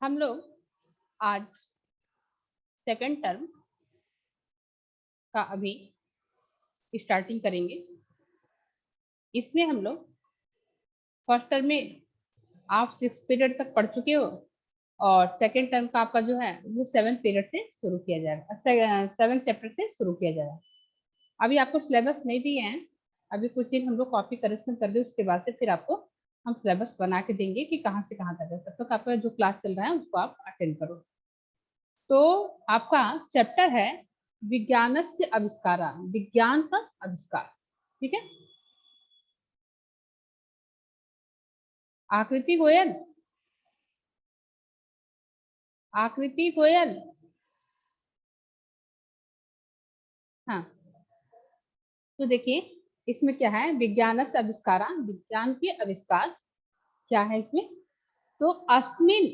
हम लोग आज सेकंड टर्म का अभी स्टार्टिंग करेंगे। इसमें हम लोग फर्स्ट टर्म में आप 6 पीरियड तक पढ़ चुके हो और सेकंड टर्म का आपका जो है वो 7 पीरियड से शुरू किया जाएगा, 7 चैप्टर से शुरू किया जाएगा। अभी आपको सिलेबस नहीं दिए हैं, अभी कुछ दिन हम लोग कॉपी करेक्शन कर दे, उसके बाद से फिर आपको हम सिलेबस बना के देंगे कि कहाँ से कहाँ तक है। तब तक आपका जो क्लास चल रहा है उसको आप अटेंड करो। तो आपका चैप्टर है विज्ञानस्य आविष्कारा, विज्ञान का आविष्कार। ठीक है। आकृति गोयल, आकृति गोयल। हाँ, तो देखिए इसमें क्या है, विज्ञानस्य आविष्कारा, विज्ञान के आविष्कार क्या है इसमें। तो अस्मिन्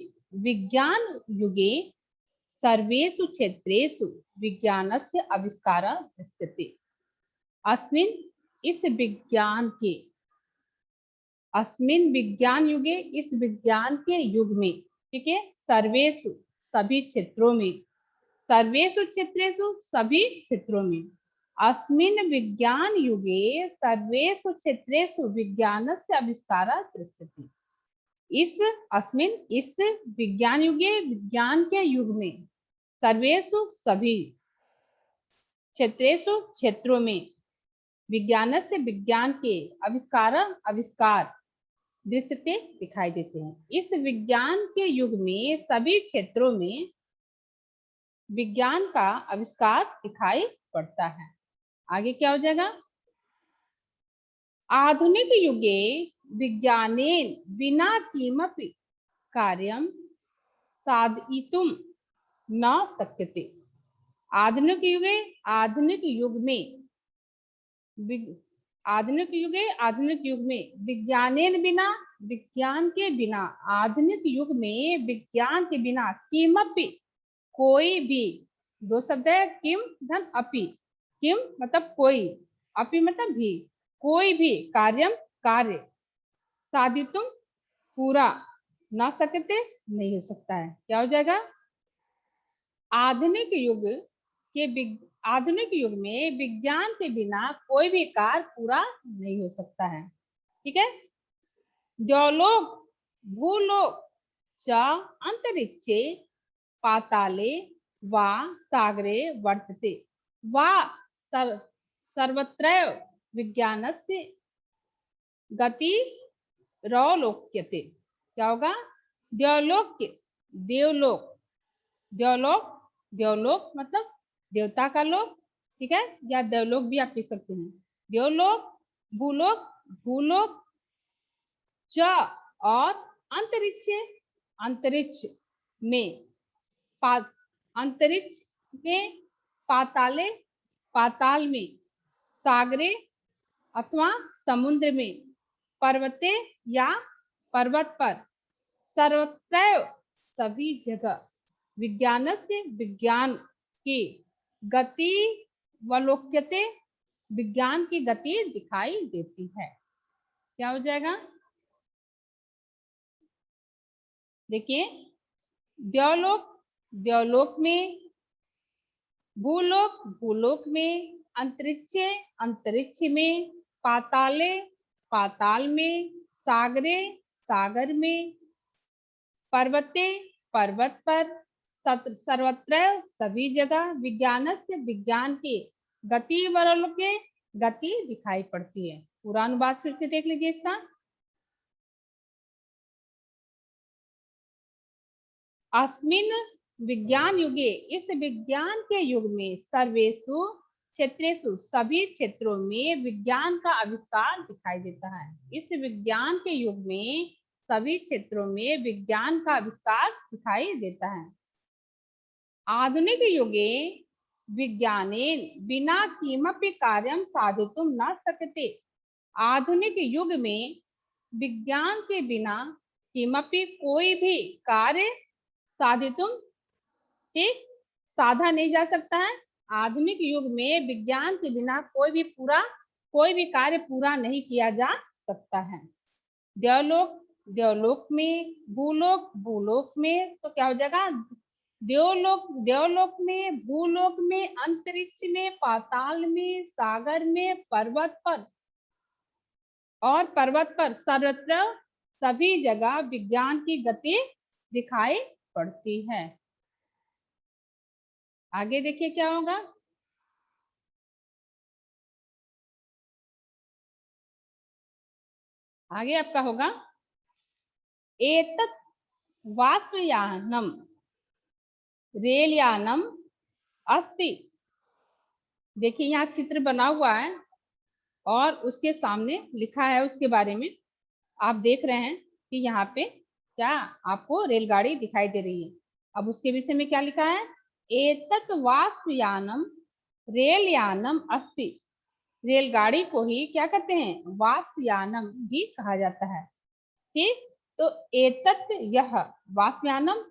विज्ञान युगे सर्वेषु क्षेत्रेषु विज्ञानस्य आविष्कारः दृश्यते। अस्मिन्, इस विज्ञान के, अस्मिन् विज्ञान युगे, इस विज्ञान के युग में, ठीक है, सर्वेषु सभी क्षेत्रों में, सर्वेषु क्षेत्रेषु सभी क्षेत्रों में, अस्मिन् विज्ञान युगे सर्वेषु क्षेत्रेषु विज्ञानस्य आविष्कारः दृश्यते। इस अस्मिन्, इस विज्ञान युगे, विज्ञान के युग में, सर्वेषु सभी, क्षेत्रेषु क्षेत्रों में, विज्ञानस्य विज्ञान के, आविष्कार आविष्कार, दृश्यते दिखाई देते हैं। इस विज्ञान के युग में सभी क्षेत्रों में विज्ञान का आविष्कार दिखाई पड़ता है। आगे क्या हो जाएगा, आधुनिक युगे विज्ञानेन विना किमपि कार्यम साधयितुं न शक्यते। आधुनिक युगे, आधुनिक युग में, आधुनिक युगे, आधुनिक युग में, विज्ञानेन बिना, विज्ञान के बिना, आधुनिक युग में विज्ञान के बिना, किमपि कोई भी, दो शब्द है, किम धन अपि। किम मतलब कोई, अपि मतलब भी, कोई भी कार्यम कार्य, साधितुम पूरा, ना सकते नहीं हो सकता है। क्या हो जाएगा, आधुनिक युग के, आधुनिक युग में विज्ञान के बिना कोई भी कार्य पूरा नहीं हो सकता है। ठीक है। द्यौलोक भूलोक च अंतरिक्षे पाताले वा सागरे वर्तते वा सर्वत्र विज्ञानस्य गति रौलोक्यते। क्या होगा, द्यौलोक, देवलोक, द्यौलोक, द्यौलोक मतलब देवता का लोक, ठीक है, या देवलोक भी आप कह सकते हैं। देवलोक, भूलोक, भूलोक, च और अंतरिक्ष, अंतरिक्ष में, अंतरिक्ष में, पाताले, पाताल में, सागरे अथवा समुद्र में, पर्वते या पर्वत पर, सर्वत्र सभी जगह, विज्ञान से विज्ञान की गति वलोक्यते, विज्ञान की गति दिखाई देती है। क्या हो जाएगा, देखिए, द्यौलोक, द्यौलोक में, भूलोक, भूलोक में, अंतरिक्ष, अंतरिक्ष में, पाताले, पाताल में, सागरे, सागर में, पर्वते, पर्वत पर, सर्वत्र सभी जगह, विज्ञान से विज्ञान की गति वलोक्य, गति दिखाई पड़ती है। पूरा अनुवाद फिर से देख लीजिए इसका। अस्मिन विज्ञान युगे, इस विज्ञान के युग में, सर्वेषु क्षेत्रेषु सभी क्षेत्रों में विज्ञान का आविष्कार दिखाई देता है। इस विज्ञान के युग में सभी क्षेत्रों में विज्ञान का आविष्कार दिखाई देता है। आधुनिक युगे विज्ञानेन बिना किमपि कार्यम साधितुम न सकते। आधुनिक युग में विज्ञान के बिना किमपि कोई भी कार्य साधितुम, ठीक, साधा नहीं जा सकता है। आधुनिक युग में विज्ञान के बिना कोई भी पूरा, कोई भी कार्य पूरा नहीं किया जा सकता है। द्यौलोक, देवलोक में, भूलोक, भूलोक में तो क्या हो जाएगा, देवलोक, देवलोक में, भूलोक में, अंतरिक्ष में, पाताल में, सागर में, पर्वत पर और पर्वत पर, सर्वत्र सभी जगह विज्ञान की गति दिखाई पड़ती है। आगे देखिए क्या होगा। आगे आपका होगा एतत् वाष्पयानम रेलयानम अस्ति। देखिए यहाँ चित्र बना हुआ है और उसके सामने लिखा है उसके बारे में। आप देख रहे हैं कि यहाँ पे क्या आपको रेलगाड़ी दिखाई दे रही है। अब उसके विषय में क्या लिखा है, एतत् वाष्पयानम रेलयानम अस्ति। रेलगाड़ी को ही क्या कहते हैं, वाष्पयानम भी कहा जाता है। ठीक, तो एतत् यह वाष्पयानम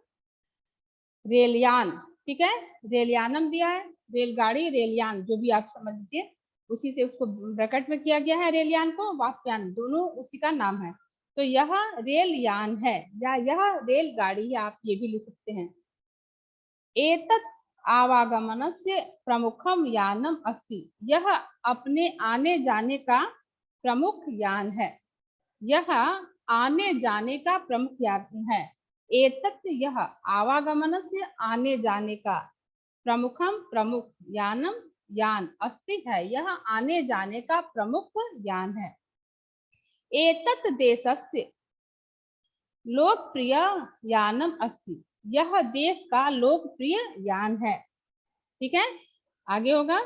रेलयान, ठीक है, रेलयानम दिया है, रेलगाड़ी रेलयान जो भी आप समझ लीजिए, उसी से उसको ब्रैकेट में किया गया है, रेलयान को, वाष्पयान दोनों उसी का नाम है। तो यह रेलयान है या यह रेलगाड़ी है, आप ये भी लिख सकते हैं। एतत् आवागमनस्य प्रमुखम यानम अस्ति। यह अपने आने जाने का प्रमुख यान है। यह आने जाने का प्रमुख यान है। एतत् यह आवागमन से आने जाने का, प्रमुखम प्रमुख, यानम यान, अस्ति है यह आने जाने का प्रमुख यान है। एतत् देशस्य लोकप्रिय यानम अस्ति। यह देश का लोकप्रिय यान है। ठीक है, आगे होगा,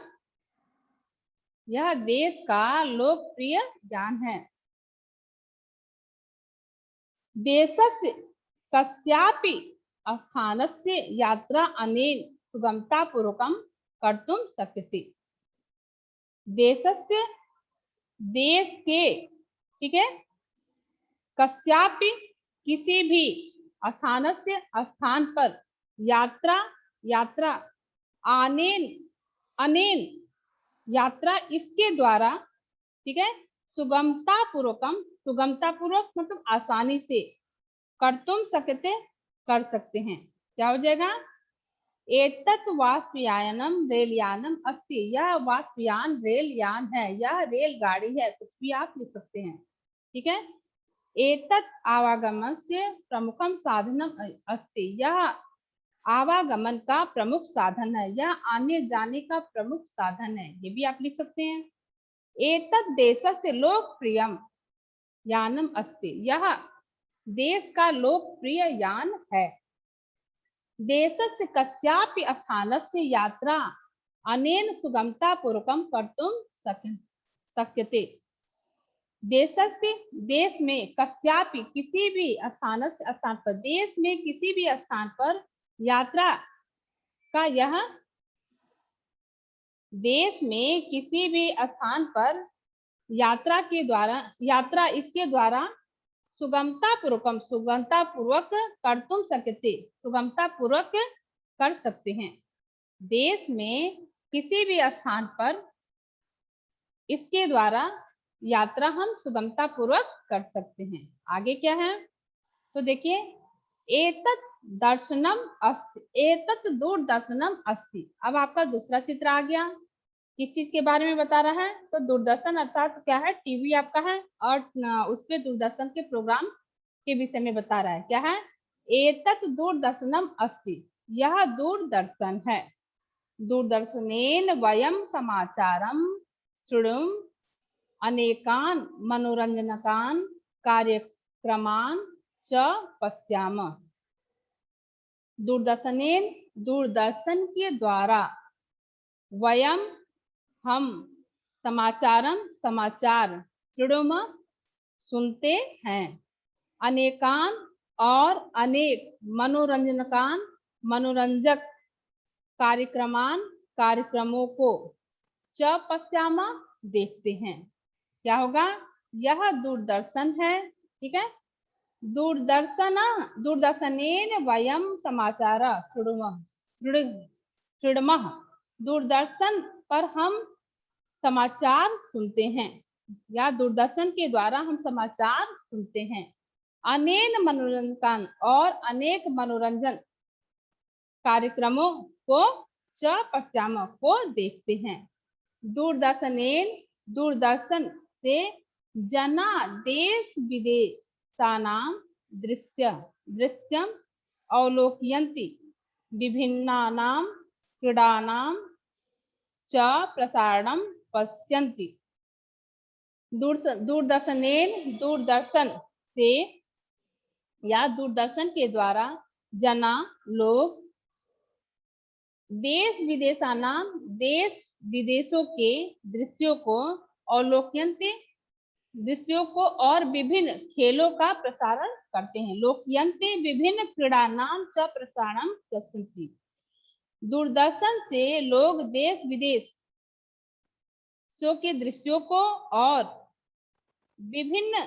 यह देश का लोकप्रिय यान है। देशस्य कस्यापि स्थानस्य यात्रा अनेन सुगमतापूर्वकं कर्तुं शक्यते। देशस्य, देश के, ठीक है, कस्यापि किसी भी स्थानस्य स्थान पर, यात्रा यात्रा, अनेन अनेन यात्रा इसके द्वारा, ठीक है, सुगमता पूर्वकम, सुगमता पूर्वक मतलब आसानी से, कर्तुम सकते, कर सकते हैं। क्या हो जाएगा, एतत् वाष्पयानम रेलयानम अस्ति। यह वाष्पयान रेलयान है, यह रेलगाड़ी है, कुछ भी आप लिख सकते हैं। ठीक है, एतत् आवागमन से प्रमुखम साधनम अस्ति। यह आवागमन का प्रमुख साधन है, यह आने जाने का प्रमुख साधन है, ये भी आप लिख सकते हैं। एतत् देशस्य लोकप्रियम यानम अस्ति। यह देश का लोकप्रिय यान है। देशस्य कस्यापि स्थानस्य यात्रा अनेन सुगमता पूर्वकं कर्तुं शक्यते। देशस्य, देश में, कस्यापि किसी भी स्थानस्य स्थान पर, देश में किसी भी स्थान पर यात्रा का, यह देश में किसी भी स्थान पर यात्रा के द्वारा, यात्रा इसके द्वारा सुगमता पूर्वकम, सुगमता पूर्वक, कर्तुम सकते, सुगमता पूर्वक कर सकते हैं। देश में किसी भी स्थान पर इसके द्वारा यात्रा हम सुगमता पूर्वक कर सकते हैं। आगे क्या है, तो देखिए, एतत् दर्शनम अस्ति, एतत् दूरदर्शनम अस्ति। अब आपका दूसरा चित्र आ गया, किस चीज के बारे में बता रहा है, तो दूरदर्शन अर्थात क्या है, टीवी आपका है, और उस पे दूरदर्शन के प्रोग्राम के विषय में बता रहा है। क्या है, एतत् दूरदर्शनम अस्ति। यह दूरदर्शन है। दूरदर्शनेन वयम समाचारम श्रुणुम अनेकान मनोरंजनकान कार्यक्रमान च पश्यामः। दूरदर्शनेन, दूरदर्शन के द्वारा, वयम हम, समाचारम समाचार, श्रुणुम सुनते हैं, अनेकान और अनेक, मनोरंजनकान मनोरंजक, कार्यक्रमान कार्यक्रमों को, च पश्यामा देखते हैं। क्या होगा, यह दूरदर्शन है। ठीक है, दूरदर्शन, दूरदर्शनेन वयम समाचार श्रुणुमः। दूरदर्शन पर हम समाचार सुनते हैं, या दूरदर्शन के द्वारा हम समाचार सुनते हैं। अनेक मनोरंजन और अनेक मनोरंजन कार्यक्रमों को च पश्याम को देखते हैं। दूरदर्शनेन दूरदर्शन से जना देश विदेशानां दृश्यम अवलोकयन्ति विभिन्नानां क्रीडानां च प्रसारणं पश्यन्ति। दूरदर्शनेन दूरदर्शन से या दूरदर्शन के द्वारा जना लोग देश विदेशों के दृश्यों को अवलोकयन्ते दृश्यों को और विभिन्न खेलों का प्रसारण करते हैं। लोकयन्ते विभिन्न क्रीडानां च प्रसारणं पश्यन्ति। दूरदर्शन से लोग देश विदेशों के दृश्यों को और विभिन्न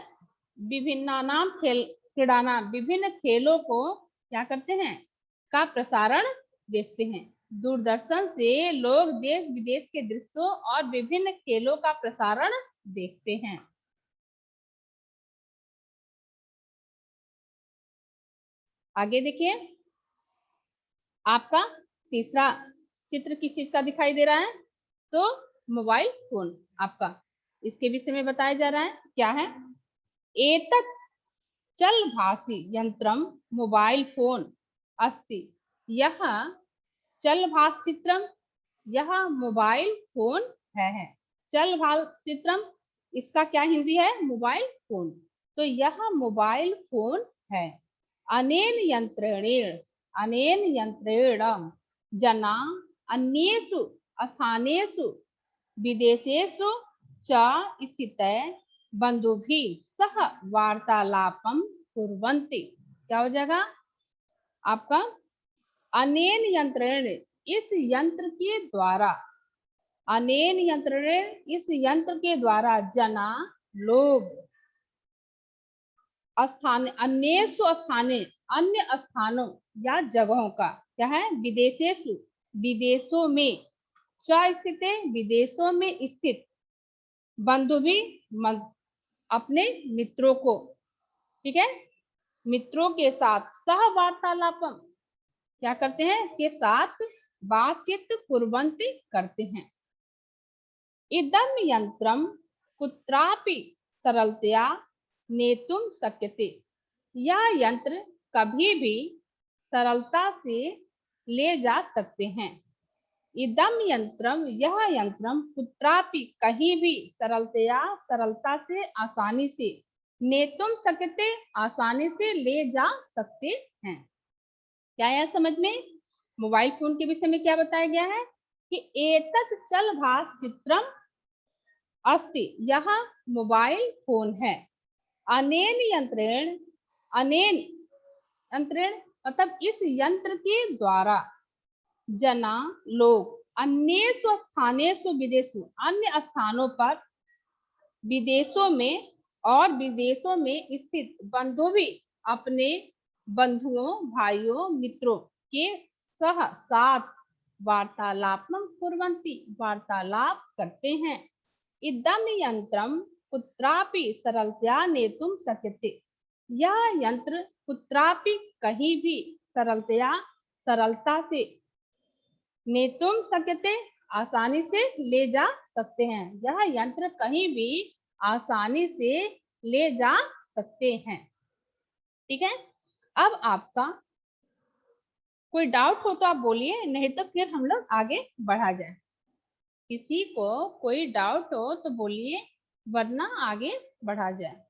खेलों को क्या करते हैं का प्रसारण देखते हैं। दूरदर्शन से लोग देश विदेश के दृश्यों और विभिन्न खेलों का प्रसारण देखते हैं। आगे देखिए, आपका तीसरा चित्र किस चीज का दिखाई दे रहा है? तो मोबाइल फोन आपका इसके विषय में बताया जा रहा है। क्या है? एतत् चलभाषी यंत्रम मोबाइल फोन अस्ति। यह चलभाष चित्रम, यह मोबाइल फोन है। चलभाष चित्रम इसका क्या हिंदी है? Mobile phone. तो यह मोबाइल फोन है। अनेन यंत्रेण जना अन्येषु स्थानेषु विदेशेषु च स्थितैः बंधुभिः सह वार्तालापं कुर्वन्ति। क्या हो जाएगा आपका? अनेन यंत्रेण इस यंत्र के द्वारा, अनेन यंत्रेण इस यंत्र के द्वारा जना लोग अन्येषु स्थाने अन्य स्थानों या जगहों का क्या है? विदेशेषु विदेशों में, च स्थित विदेशों में स्थित, बंधु भी अपने मित्रों को, ठीक है, मित्रों के साथ सह वार्तालापम क्या करते हैं? के साथ बातचीत कुर्वन्ति करते हैं। इदं यंत्रम कुत्रापि सरलतया नेतुं शक्यते। यह यंत्र कभी भी सरलता से ले जा सकते हैं। इदम यंत्रम यह यंत्रम कुत्रापि कहीं भी सरलता से आसानी से नेतुम शक्यते आसानी से ले जा सकते हैं। क्या है समझ में? मोबाइल फोन के विषय में क्या बताया गया है कि एतत् चलभाष चित्रम अस्ति। यह मोबाइल फोन है। अनेन यंत्रेण मतलब इस यंत्र के द्वारा जना लोग अन्येषु स्थानेषु विदेशु अन्य स्थानों पर विदेशों में और विदेशों में स्थित बंधु भी अपने बंधुओं भाइयों मित्रों के साथ वार्तालापम कुर्वन्ति वार्तालाप करते हैं। इदं यंत्रम कुत्रापि सरलतया नेतुं शक्यते। यह यंत्र कुत्रापि कहीं भी सरलता से नेतुम शक्यते आसानी से ले जा सकते हैं। यह यंत्र कहीं भी आसानी से ले जा सकते हैं। ठीक है, अब आपका कोई डाउट हो तो आप बोलिए, नहीं तो फिर हम लोग आगे बढ़ा जाए। किसी को कोई डाउट हो तो बोलिए, वरना आगे बढ़ा जाए।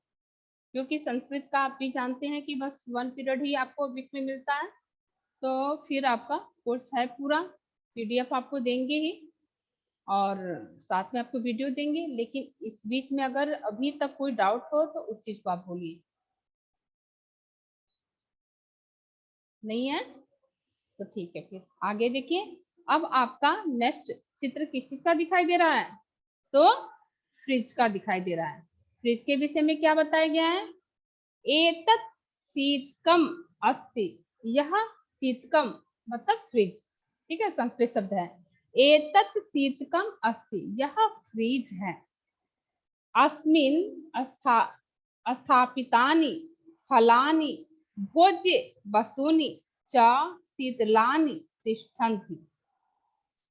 क्योंकि संस्कृत का आप भी जानते हैं कि बस 1 पीरियड ही आपको वीक में मिलता है, तो फिर आपका कोर्स है पूरा, पीडीएफ आपको देंगे ही और साथ में आपको वीडियो देंगे। लेकिन इस बीच में अगर अभी तक कोई डाउट हो तो उस चीज को आप बोलिए। नहीं है तो ठीक है, फिर आगे देखिए। अब आपका नेक्स्ट चित्र किस चीज का दिखाई दे रहा है? तो फ्रिज का दिखाई दे रहा है। फ्रिज के विषय में क्या बताया गया है? एतत् शीतकम अस्ति। यह शीतकम मतलब फ्रिज, ठीक है, संस्कृत शब्द है। एतत् शीतकम अस्ति, यह फ्रिज है। अस्मिन् स्थापितानि फलानि भोज्य वस्तूनि च शीतलानि तिष्ठन्ति।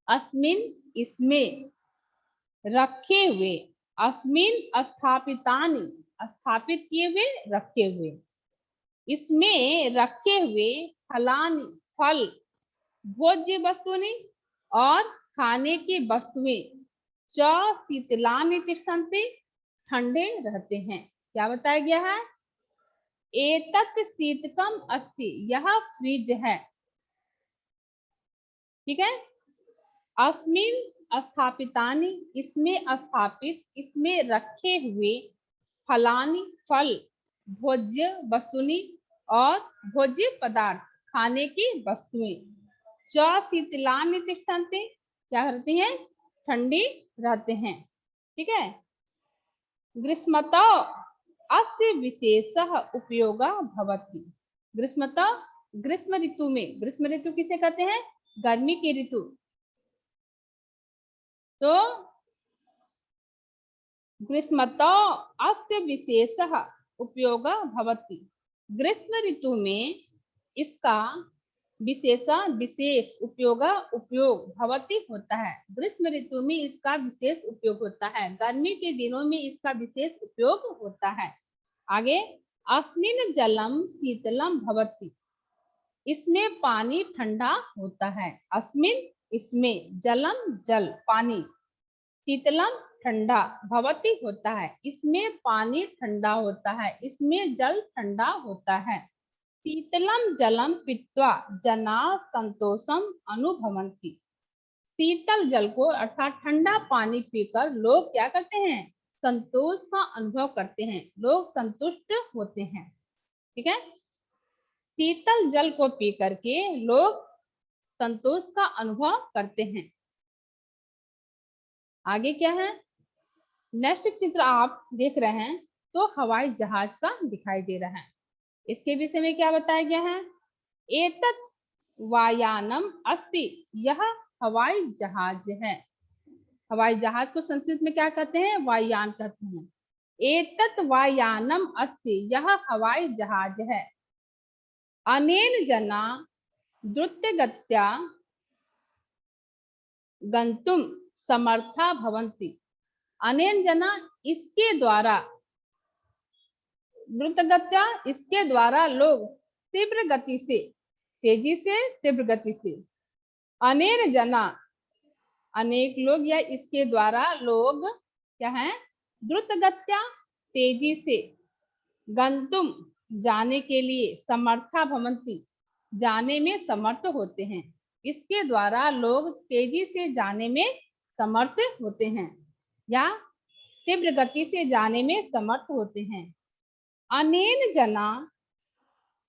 अस्मिन् इसमें रखे हुए, अस्मिन् स्थापितानि स्थापित किए हुए, रखे हुए, इसमें रखे हुए फलानि फल, भोज्य वस्तुनि और खाने की वस्तुएं, च शीतलानि तिष्ठन्ति ठंडे रहते हैं। क्या बताया गया है? एतत् शीतकम अस्ति, यह फ्रिज है। ठीक है। अस्मिन् स्थापितानि, इसमें स्थापित, इसमें रखे हुए, फलानि फल, भोज्य वस्तुनि और भोज्य पदार्थ, खाने की वस्तुएं, च शीतलानि तिष्ठन्ति, क्या रहती हैं? ठंडी रहते हैं। ठीक है। ग्रीष्मतौ अस्य विशेषः उपयोगः भवति। ग्रीष्मतौ, ग्रीष्म ऋतु में, ग्रीष्म ऋतु किसे कहते हैं? गर्मी की ऋतु। तो ग्रीष्मतौ अस्य विशेषः उपयोगः भवति। ग्रीष्म ऋतु में इसका विशेष उपयोग भवति होता है। ग्रीष्म ऋतु में इसका विशेष उपयोग होता है। गर्मी के दिनों में इसका विशेष उपयोग होता है। आगे, अस्मिन् जलम शीतलम भवति, इसमें पानी ठंडा होता है। अस्मिन्, इसमें, जलम जल, पानी, शीतलम ठंडा, भवति होता है, इसमें पानी ठंडा होता है, इसमें जल ठंडा होता है। शीतलम जलम पीत्वा जना संतोषम अनुभवन्ति। शीतल जल को अर्थात ठंडा पानी पीकर लोग क्या करते हैं? संतोष का अनुभव करते हैं, लोग संतुष्ट होते हैं। ठीक है। शीतल जल को पी करके लोग संतोष का अनुभव करते हैं। आगे क्या है? नेक्स्ट चित्र आप देख रहे हैं तो हवाई जहाज का दिखाई दे रहा है। इसके विषय में क्या बताया गया है? एतत् वायानम अस्ति, यह हवाई जहाज है। हवाई जहाज को संस्कृत में क्या कहते हैं? वायुयान कहते हैं। एतत् वायानम अस्ति, यह हवाई जहाज है। अनेन जना द्रुतगत्या गंतुम समर्था भवन्ति। अनेन जना, इसके द्वारा, द्रुतगत्या, इसके द्वारा लोग तीव्र गति से, तेजी से, तीव्र गति से, अनेन जना, अनेक लोग या इसके द्वारा लोग क्या है? द्रुतगत्या, तेजी से, गंतुम, जाने के लिए, समर्था भवन्ति, जाने में समर्थ होते हैं। इसके द्वारा लोग तेजी से जाने में समर्थ होते हैं या तीव्र गति से जाने में समर्थ होते हैं। अनेन जना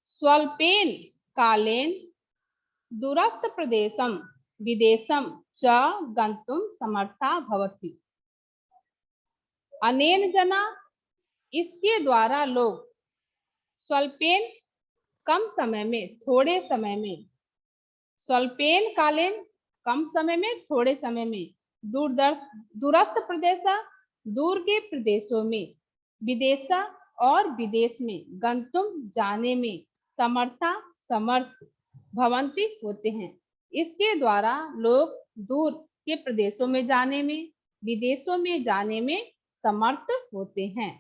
स्वल्पेन कालेन दूरस्थ प्रदेशम विदेशम च गंतुम समर्था भवति। अनेन जना, इसके द्वारा लोग, स्वल्पेन, कम समय में, थोड़े समय में, स्वल्पेन कालेन, कम समय में, थोड़े समय में, दूरस्थ प्रदेश, दूर के प्रदेशों में, विदेशा, और विदेश में, गंतुम, जाने में, समर्था, समर्थ, भवन्ति, होते हैं। इसके द्वारा लोग दूर के प्रदेशों में जाने में, विदेशों में जाने में समर्थ होते हैं।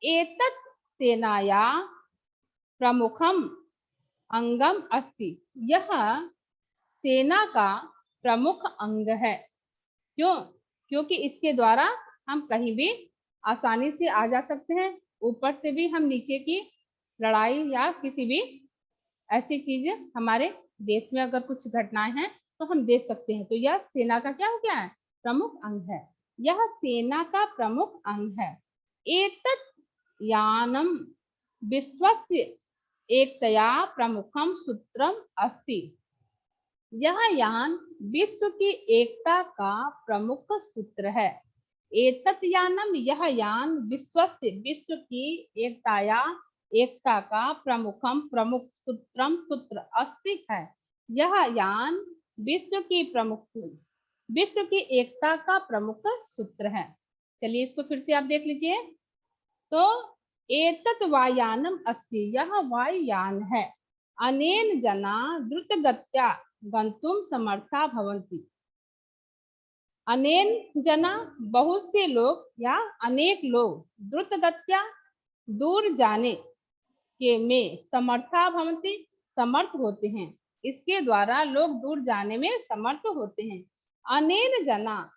एतत् सेनाया प्रमुखम अंगम अस्ति, यह सेना का प्रमुख अंग है। क्यों? क्योंकि इसके द्वारा हम कहीं भी आसानी से आ जा सकते हैं, ऊपर से भी हम नीचे की लड़ाई या किसी भी ऐसी चीज, हमारे देश में अगर कुछ घटनाएं हैं तो हम देख सकते हैं। तो यह सेना का क्या हो गया है? प्रमुख अंग है। यह सेना का प्रमुख अंग है। एतत् यानम विश्वस्य एकतया प्रमुखम सूत्रम अस्ति, यह यान विश्व की एकता का प्रमुख सूत्र है। एतत् यानम, यह यान विश्वस्य, विश्व की एकताया, एकता का प्रमुखम, प्रमुख, सूत्रम, सूत्र, अस्ति है। यह यान विश्व की प्रमुख, विश्व की एकता का प्रमुख सूत्र है। चलिए इसको फिर से आप देख लीजिए। तो एतत् वायुयानम् अस्ति, यह वायुयान है। अनेन जना द्रुतगत्या गन्तुं समर्था भवन्ति। अनेन जना बहुत से लोग या अनेक लोग द्रुतगत्या दूर जाने के में समर्था भवन्ति समर्थ होते हैं। इसके द्वारा लोग दूर जाने में समर्थ होते हैं। अनेन जना,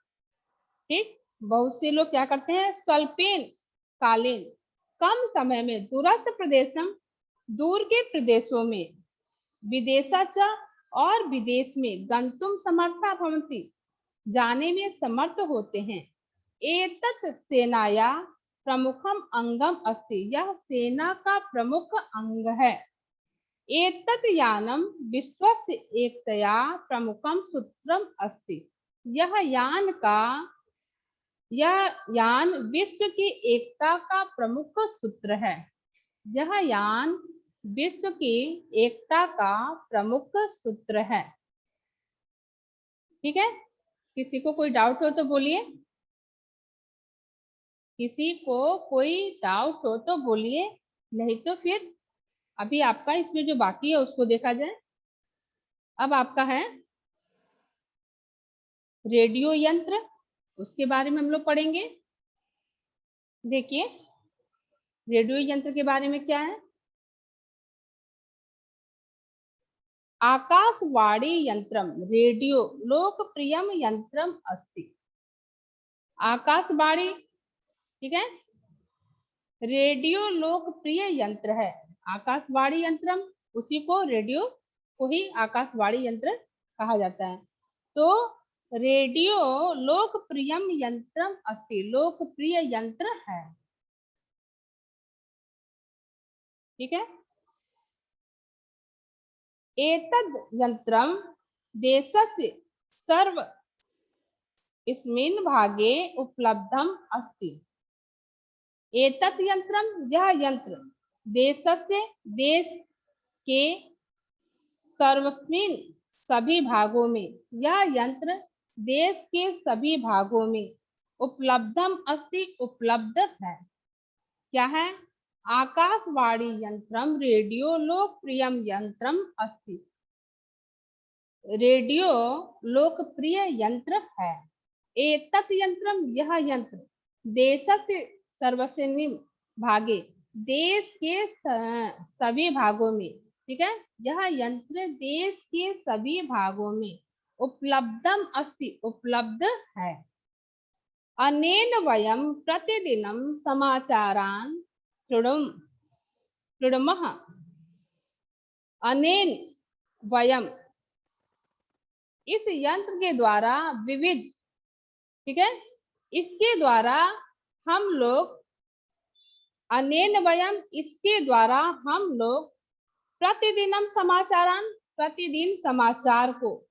ठीक, बहुत से लोग क्या करते हैं, स्वल्पेन कालीन, कम समय में दूरस्थ प्रदेशम, दूर के प्रदेशों में, विदेशाच और विदेश में, गंतुम समर्था भवन्ति जाने में समर्थ होते हैं। एतत् सेनाया प्रमुखम अंगम अस्ति, यह सेना का प्रमुख अंग है। एतत् यानम विश्वस्य एकतया प्रमुखम सूत्रम अस्ति, यह यान विश्व की एकता का प्रमुख सूत्र है। यह यान विश्व की एकता का प्रमुख सूत्र है। ठीक है, किसी को कोई डाउट हो तो बोलिए, किसी को कोई डाउट हो तो बोलिए, नहीं तो फिर अभी आपका इसमें जो बाकी है उसको देखा जाए। अब आपका है रेडियो यंत्र, उसके बारे में हम लोग पढ़ेंगे। देखिए रेडियो यंत्र के बारे में क्या है। आकाशवाणी यंत्रम रेडियो लोकप्रियम यंत्रम अस्ति। आकाशवाणी, ठीक है, रेडियो लोकप्रिय यंत्र है। आकाशवाणी यंत्रम, उसी को रेडियो को ही आकाशवाणी यंत्र कहा जाता है। तो रेडियो लोकप्रियम यंत्रम अस्ति, लोकप्रिय यंत्र है। ठीक है, एतद् यंत्रम देशस्य सर्व अस्मिन् भागे उपलब्धम अस्ति। एतत् यंत्रम, यह यंत्र देशस्य देश के सर्वस्मिन् सभी भागों में, यह यंत्र देश के सभी भागों में उपलब्धम अस्ति उपलब्ध है। क्या है, आकाशवाणी यंत्रम रेडियो लोकप्रियम यंत्रम अस्ति, रेडियो लोकप्रिय यंत्र है। एतत् यंत्रम, यह यंत्र देशस्य सर्वस्मिन् भागे, देश के सभी भागों में, ठीक है, यह यंत्र देश के सभी भागों में उपलब्धम अस्ति उपलब्ध है। अनेन वयं प्रतिदिनं समाचारान् शृणुमः। अनेन वयं, इस यंत्र के द्वारा विविध, ठीक है, इसके द्वारा हम लोग, अनेन वयम, इसके द्वारा हम लोग प्रतिदिनम समाचारान, प्रतिदिन समाचार को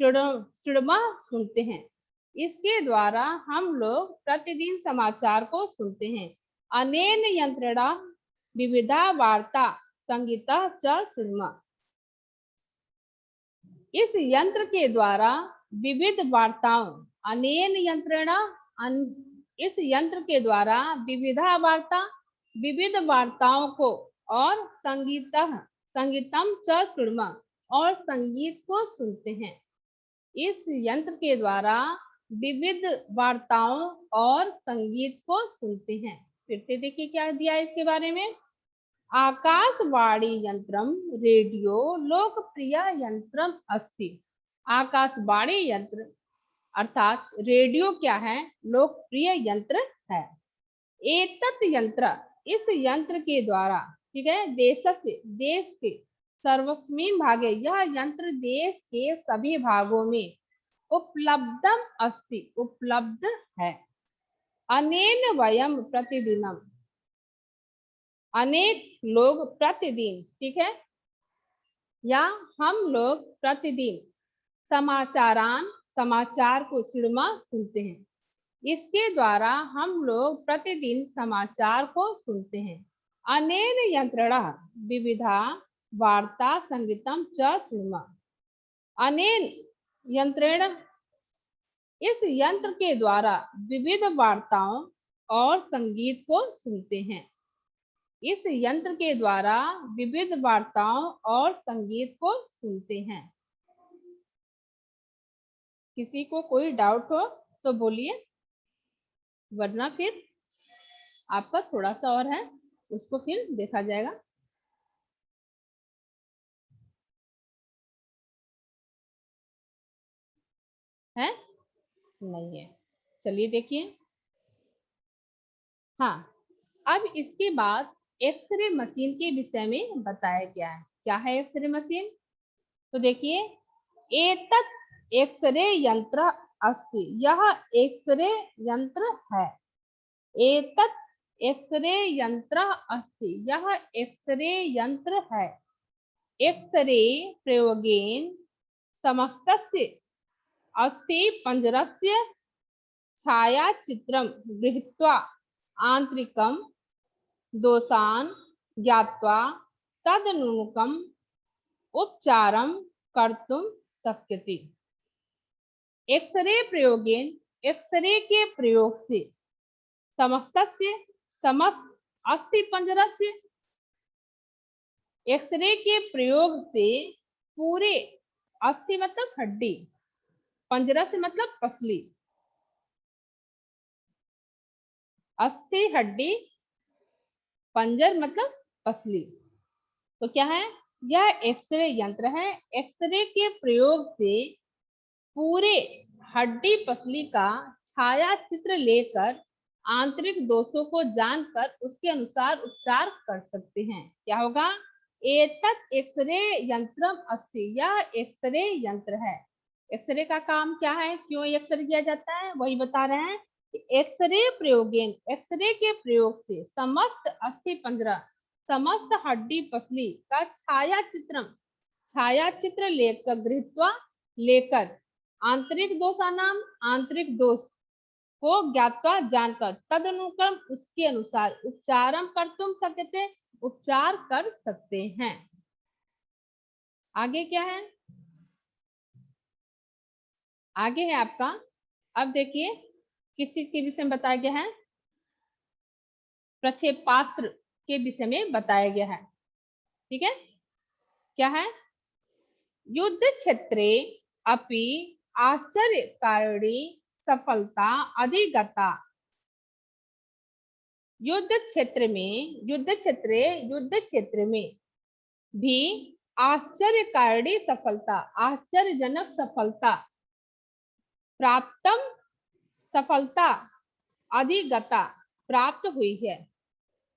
शृणुमः सुनते हैं। इसके द्वारा हम लोग प्रतिदिन समाचार को सुनते हैं। अनेन यंत्रणा विविधा वार्ता संगीता च शृणुमः, इस यंत्र के द्वारा विविध वार्ताओं, अनेन यंत्रणा, इस यंत्र के द्वारा विविधा वार्ता, विविध वार्ताओं को, और संगीतम च शृणुमः, और संगीत को सुनते हैं। इस यंत्र के द्वारा विविध वार्ताओं और संगीत को सुनते हैं। फिर से देखिए क्या दिया है इसके बारे में। आकाशवाणी यंत्रम रेडियो लोकप्रिय यंत्रम अस्ति। आकाशवाणी यंत्र अर्थात रेडियो क्या है, लोकप्रिय यंत्र है। एतत् यंत्र, इस यंत्र के द्वारा, ठीक है, देशस्य, देश के, सर्वस्मिन् भागे, यह यंत्र देश के सभी भागों में उपलब्धम अस्ति उपलब्ध है। अनेन वयम प्रतिदिनम, अनेक लोग प्रतिदिन, ठीक है, या हम लोग प्रतिदिन समाचारान, समाचार को शृणुमः सुनते हैं। इसके द्वारा हम लोग प्रतिदिन समाचार को सुनते हैं। अनेन यंत्रणा विविधा वार्ता संगीतम च शृणुमः। अनेन यंत्रेण, इस यंत्र के द्वारा विविध वार्ताओं और संगीत को सुनते हैं। इस यंत्र के द्वारा विविध वार्ताओं और संगीत को सुनते हैं। किसी को कोई डाउट हो तो बोलिए, वरना फिर आपका थोड़ा सा और है, उसको फिर देखा जाएगा। है नहीं है, चलिए देखिए। हाँ, अब इसके बाद एक्सरे मशीन के विषय में बताया गया है। क्या है एक्सरे मशीन? तो देखिए, एतत् एक्सरे यंत्र अस्ति, यह एक्सरे यंत्र है। एतत् एक्सरे यंत्र अस्ति, यह एक्सरे यंत्र है। एक्सरे प्रयोगेन समस्तस्य अस्थिपंजरस्य छायाचित्रं गृहीत्वा आंतरिकं दोषान् ज्ञात्वा तदनुगुणम् उपचारं कर्तुं शक्यते। एक्सरे प्रयोगेन, एक्सरे के प्रयोग से, समस्तस्य, समस्त अस्थिपंजरस्य, एक्सरे के प्रयोग से पूरे, अस्थि मतलब हड्डी, पंजरा से मतलब पसली, अस्थि हड्डी, पंजर मतलब पसली। तो क्या है? यह एक्सरे यंत्र है। एक्सरे के प्रयोग से पूरे हड्डी पसली का छाया चित्र लेकर आंतरिक दोषों को जानकर उसके अनुसार उपचार कर सकते हैं। क्या होगा? एतत् एक्सरे यंत्रम अस्ति, यह एक्सरे यंत्र है। एक्सरे का काम क्या है, क्यों एक्सरे किया जाता है, वही बता रहे हैं। एक्सरे प्रयोगेन, एक्सरे के प्रयोग से समस्त अस्थि पंजरा, समस्त हड्डी पसली का छाया चित्र लेकर, गृहीत्वा लेकर, आंतरिक दोषानाम, आंतरिक दोष को ज्ञात्वा जानकर, तदनुक्रम उसके अनुसार उपचारम कर्तुम शक्यते, उपचार कर सकते हैं। आगे क्या है? आगे है आपका, अब देखिए किस चीज के विषय में बताया गया है, प्रक्षेपास्त्र के विषय में बताया गया है। ठीक है, क्या है? युद्ध क्षेत्रे अपि आश्चर्यकारिणी सफलता अधिगता। युद्ध क्षेत्र में भी आश्चर्यकारिणी सफलता, आश्चर्यजनक सफलता प्राप्तम, सफलता अधिगता प्राप्त हुई है।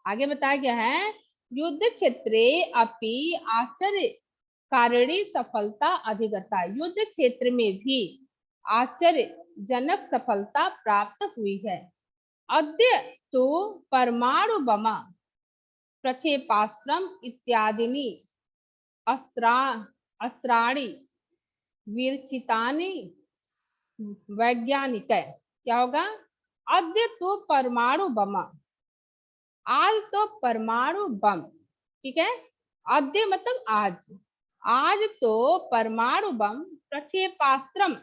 आगे बताया गया है, युद्ध क्षेत्रे अपि आश्चर्यकारिणी सफलता अधिगता, युद्ध क्षेत्र में भी आश्चर्यजनक सफलता प्राप्त हुई है। अद्य तो परमाणु बम, प्रक्षेपास्त्रम इत्यादिनी अस्त्राणि विरचितानि वैज्ञानिक। क्या होगा? अद्य तो परमाणु बम, आज तो परमाणु बम। ठीक है, अद्य मतलब आज, आज तो परमाणु बम प्रक्षेपास्त्रम,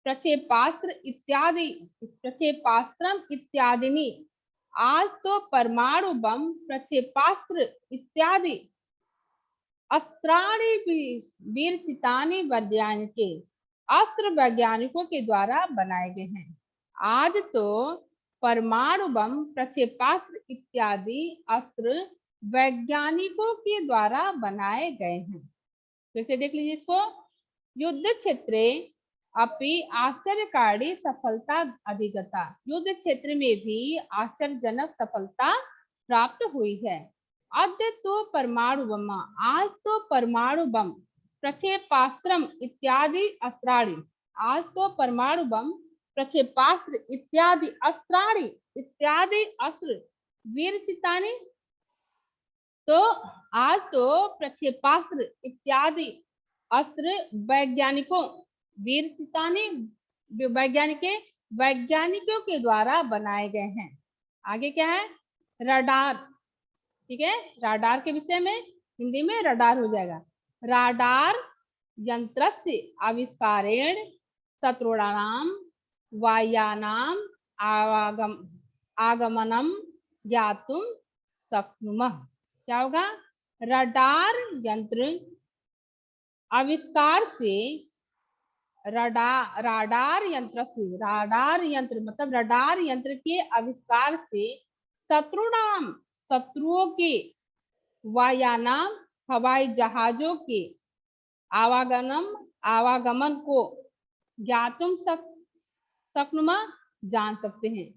प्रक्षेपास्त्र इत्यादि, प्रक्षेपास्त्रम इत्यादिनी, आज तो परमाणु बम प्रक्षेपास्त्र इत्यादि अस्त्राणि विरचितानि वैज्ञानिके, अस्त्र वैज्ञानिकों के द्वारा बनाए गए हैं। आज तो परमाणु बम प्रक्षेपास्त्र इत्यादि अस्त्र वैज्ञानिकों के द्वारा बनाए गए हैं। फिर से देख लीजिए इसको, युद्ध क्षेत्रे अपि आश्चर्यकारी सफलता अधिगता, युद्ध क्षेत्र में भी आश्चर्यजनक सफलता प्राप्त हुई है। अद्य तो परमाणु बम, आज तो परमाणु बम प्रक्षेपास्त्रम इत्यादि अस्त्राणि, आज तो परमाणु बम प्रक्षेपास्त्र इत्यादि अस्त्राणि, इत्यादि अस्त्र विरचितानि, तो आज तो प्रक्षेपास्त्र इत्यादि अस्त्र वैज्ञानिकों, विरचितानि वैज्ञानिकों के द्वारा बनाए गए हैं। आगे क्या है? रडार। ठीक है, राडार के विषय में हिंदी में रडार हो जाएगा। राडार यंत्रस्य आविष्कारेण शत्रूणां वायुयानां आगमनम ज्ञातुं शक्नुमः। क्या होगा? रडार यंत्र आविष्कार से, राडार यंत्र मतलब रडार यंत्र के आविष्कार से शत्रुओं के वायुयान हवाई जहाजों के आवागमन को ज्ञातुम शक्नुमा जान सकते हैं।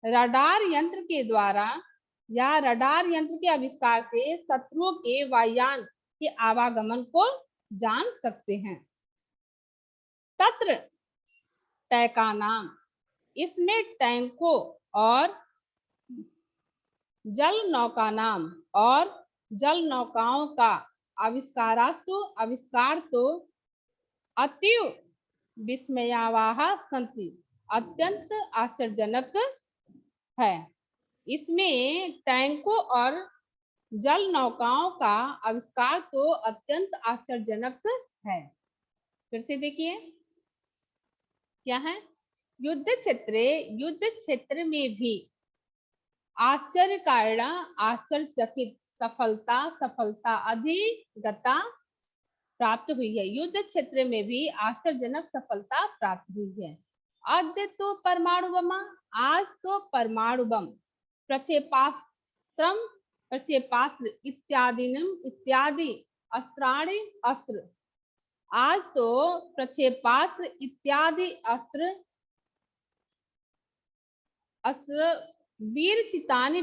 रडार यंत्र के द्वारा या रडार यंत्र के आविष्कार से शत्रुओं के वायुयान के आवागमन को जान सकते हैं। तत्र टै का नाम, इसमें टैंकों और जल नौका नाम और जल नौकाओं का आविष्कार तो अतीव विस्मयावह संति, अत्यंत आश्चर्यजनक है। इसमें टैंकों और जल नौकाओं का आविष्कार तो अत्यंत आश्चर्यजनक है। फिर से देखिए क्या है? युद्ध क्षेत्र में भी आश्चर्यचकित सफलता अधिगता प्राप्त हुई है। युद्ध क्षेत्र में भी आश्चर्यजनक सफलता प्राप्त हुई है। आज तो परमाणु बम प्रक्षेपास्त्र इत्यादि अस्त्र, आज तो प्रक्षेपास्त्र इत्यादि अस्त्र वीर चितानी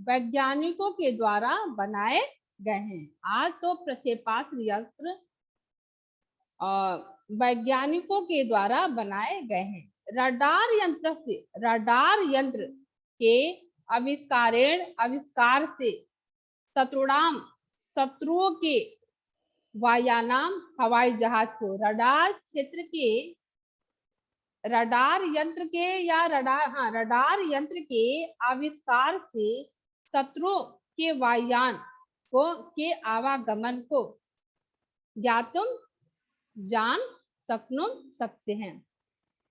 वैज्ञानिकों के द्वारा बनाए गए हैं। आज तो प्रक्षेपास्त्र यंत्र वैज्ञानिकों के द्वारा बनाए गए हैं। रडार यंत्र के आविष्कार से शत्रुओं के वायुयान हवाई जहाज को रडार यंत्र के आविष्कार से शत्रुओं के वायुयान के आवागमन को ज्ञातुम जान सकते हैं।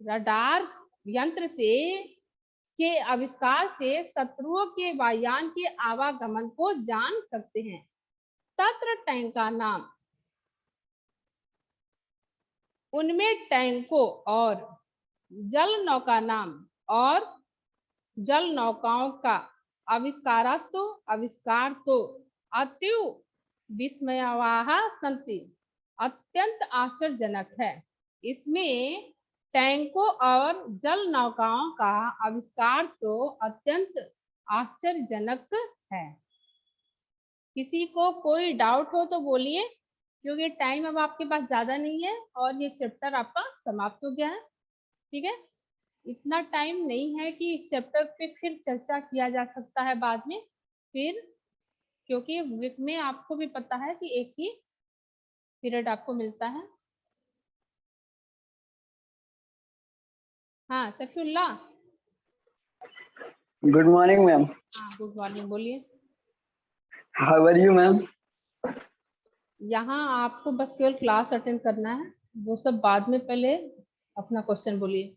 रडार यंत्र के आविष्कार से शत्रुओं के वायुयान के आवागमन को जान सकते हैं। तत्र टैंक का नाम, उनमें टैंकों और जल नौका नाम और जल नौकाओं का आविष्कार तो अतीव विस्मयावह संति, अत्यंत आश्चर्यजनक है। इसमें टैंकों और जल नौकाओं का आविष्कार तो अत्यंत आश्चर्यजनक है। किसी को कोई डाउट हो तो बोलिए, क्योंकि टाइम अब आपके पास ज्यादा नहीं है और ये चैप्टर आपका समाप्त हो गया है। ठीक है, इतना टाइम नहीं है कि इस चैप्टर पे फिर चर्चा किया जा सकता है बाद में फिर, क्योंकि वीक में आपको भी पता है कि एक ही पीरियड आपको मिलता है। हाँ सफीउल्लाह, गुड मॉर्निंग मैम। हाँ गुड मॉर्निंग, बोलिए। How are you ma'am? यहाँ आपको बस केवल क्लास अटेंड करना है, वो सब बाद में, पहले अपना क्वेश्चन बोलिए।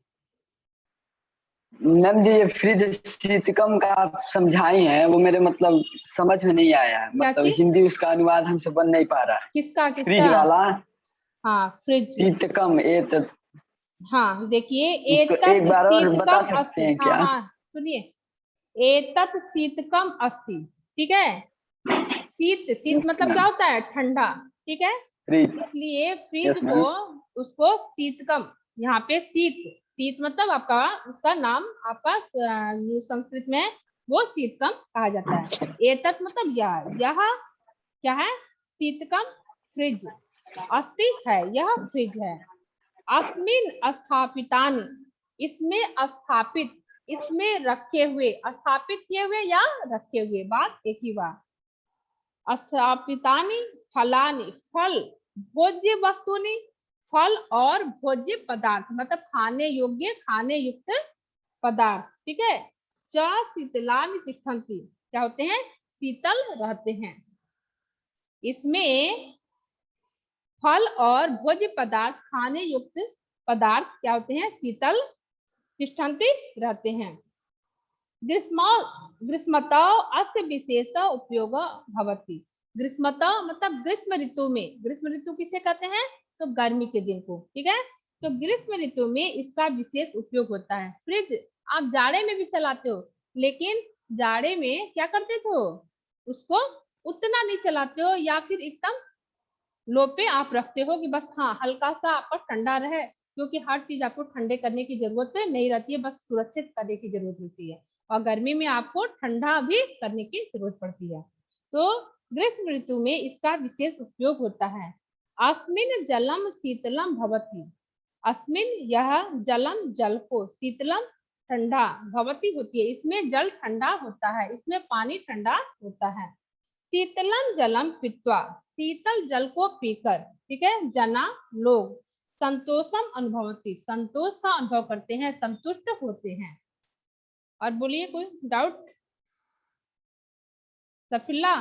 मैम जी, ये फ्रिज शीतकम का आप समझाई हैं, वो मेरे मतलब समझ में नहीं आया है। मतलब हिंदी उसका अनुवाद हमसे बन नहीं पा रहा है। किसका? फ्रिज वाला। हाँ फ्रिज शीतकम एतत्। हाँ देखिए, एक बार और बता सकते हैं क्या? हाँ सुनिए, एतत् शीतकम अस्ति, ठीक है। शीत मतलब क्या होता है? ठंडा, ठीक है। इसलिए फ्रिज को उसको शीतकम, यहाँ पे शीत मतलब आपका उसका नाम आपका संस्कृत में वो शीतकम कहा जाता है। एतत् मतलब यह क्या है? शीतकम फ्रिज अस्ति है, यह फ्रिज है। अस्मिन स्थापितानि, इसमें स्थापित, इसमें रखे हुए, स्थापित किए हुए या रखे हुए, बात एक ही बात। स्थापितानि फलानि, फल, भोज्य वस्तुनि, फल और भोज्य पदार्थ मतलब खाने योग्य, खाने युक्त पदार्थ, ठीक है। च शीतलानि तिष्ठन्ति, क्या होते हैं? शीतल रहते हैं। इसमें फल और भोज्य पदार्थ, खाने युक्त पदार्थ क्या होते हैं? शीतल तिष्ठन्ति रहते हैं। ग्रीष्मतौ अस्य विशेष उपयोग भवति। ग्रीष्मतौ मतलब ग्रीष्म ऋतु में, ग्रीष्म ऋतु किसे कहते हैं, तो गर्मी के दिन को, ठीक है। तो ग्रीष्म ऋतु में इसका विशेष उपयोग होता है। फ्रिज आप जाड़े में भी चलाते हो, लेकिन जाड़े में क्या करते थे, उसको उतना नहीं चलाते हो, या फिर एकदम लो पे आप रखते हो कि बस हाँ हल्का सा आपका ठंडा रहे, क्योंकि हर चीज आपको ठंडे करने की जरूरत नहीं रहती है, बस सुरक्षित करने की जरूरत होती है। और गर्मी में आपको ठंडा भी करने की जरूरत पड़ती है। तो ग्रीष्म ऋतु में इसका विशेष उपयोग होता है। अस्मिन जलम शीतलम भवति। अस्मिन यह जलम जल को, शीतलम ठंडा, भवती होती है, इसमें जल ठंडा होता है, इसमें पानी ठंडा होता है। शीतलम जलम पीत्वा, शीतल जल को पीकर, ठीक है, जना लोग संतोषम अनुभवती, संतोष का अनुभव करते हैं, संतुष्ट होते हैं। और बोलिए कोई डाउट सफिल्ला?